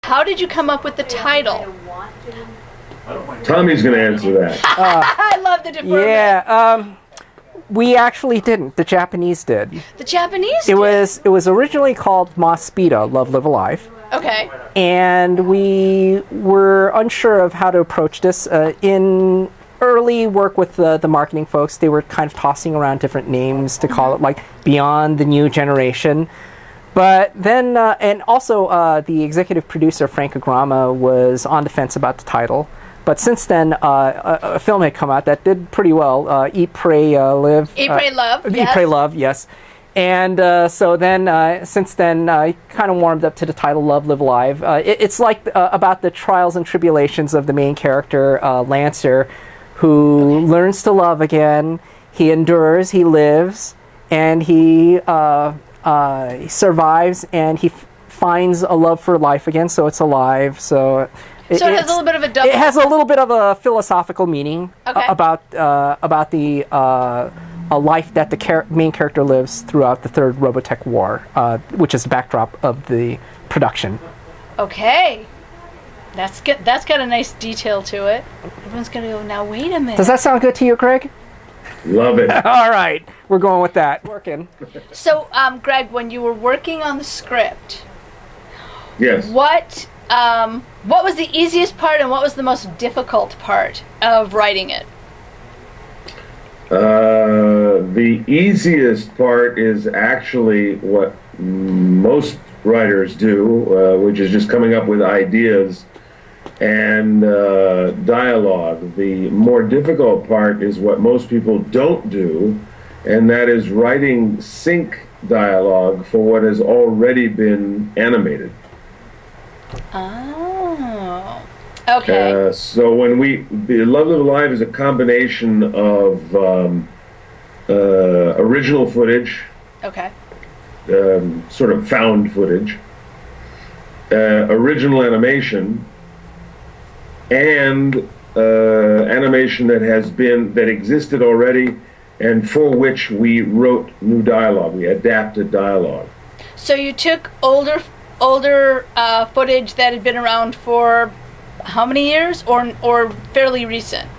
How did you come up with the title? Tommy's going to answer that. I love the deferment. Yeah, we actually didn't. The Japanese did. The Japanese did? It was originally called Mospita, Love, Live, Alive. Okay. And we were unsure of how to approach this. In early work with the marketing folks, they were kind of tossing around different names to call it, like Beyond the New Generation. But then, and also the executive producer, Frank Agrama, was on the fence about the title. But since then, a film had come out that did pretty well, Eat, Pray, Live. Eat, Pray, Love, Eat, Pray, Love, yes. And so then, since then, I kind of warmed up to the title Love, Live, Alive. It's like about the trials and tribulations of the main character, Lancer, who learns to love again. He endures, he lives, and he survives, and he finds a love for life again, so it's alive. So it has a little bit of a double... It has a little bit of a philosophical meaning about the a life that the main character lives throughout the third RoboTech war, which is the backdrop of the production. Okay. That's good. That's got a nice detail to it. Everyone's going to go, now wait a minute. Does that sound good to you, Greg? Love it. All right. We're going with that. Working. So, Greg, when you were working on the script... Yes. What was the easiest part and what was the most difficult part of writing it? The easiest part is actually what most writers do, which is just coming up with ideas and dialogue. The more difficult part is what most people don't do, and that is writing sync dialogue for what has already been animated. Oh, okay. So when Love, Live, Alive is a combination of original footage, okay, sort of found footage, original animation, and animation that existed already, and for which we wrote new dialogue. We adapted dialogue. So you took older footage that had been around for how many years, or fairly recent,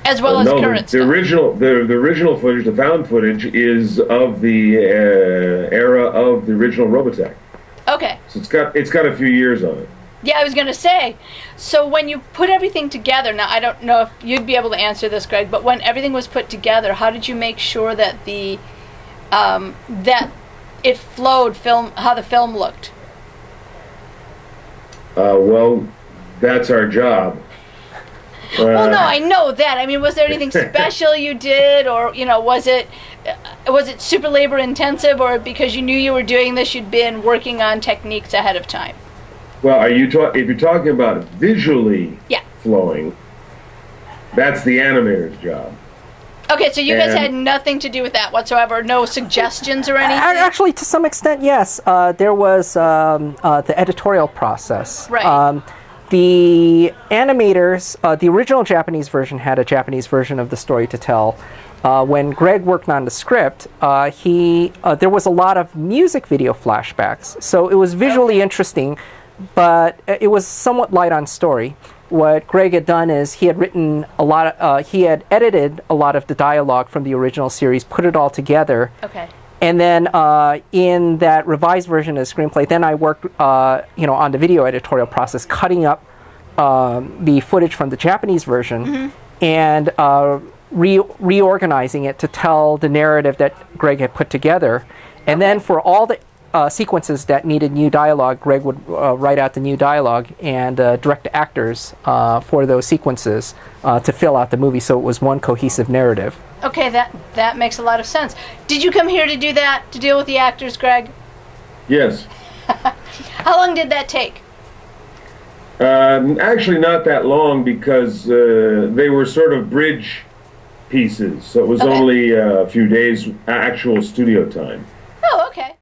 as well as current stuff? The original footage, the found footage, is of the era of the original RoboTech. Okay. So it's got a few years on it. Yeah, I was going to say. So when you put everything together, now I don't know if you'd be able to answer this, Greg, but when everything was put together, how did you make sure that that it flowed, how the film looked? Well, that's our job. Well, no, I know that. I mean, was there anything special you did, or was it super labor intensive, or because you knew you were doing this, you'd been working on techniques ahead of time? Well, if you're talking about visually flowing, that's the animator's job. Okay, so you guys had nothing to do with that whatsoever? No suggestions or anything? Actually, to some extent, yes. There was the editorial process. Right. The animators, the original Japanese version had a Japanese version of the story to tell. When Greg worked on the script, there was a lot of music video flashbacks, so it was visually interesting, but it was somewhat light on story. What Greg had done is he had written he had edited a lot of the dialogue from the original series, put it all together. Okay. And then in that revised version of the screenplay, then I worked, on the video editorial process, cutting up the footage from the Japanese version and reorganizing it to tell the narrative that Greg had put together. And then for all the sequences that needed new dialogue, Greg would write out the new dialogue and direct the actors for those sequences to fill out the movie, so it was one cohesive narrative. Okay, that makes a lot of sense. Did you come here to do that, to deal with the actors, Greg? Yes. How long did that take? Actually, not that long, because they were sort of bridge pieces, so it was only a few days actual studio time.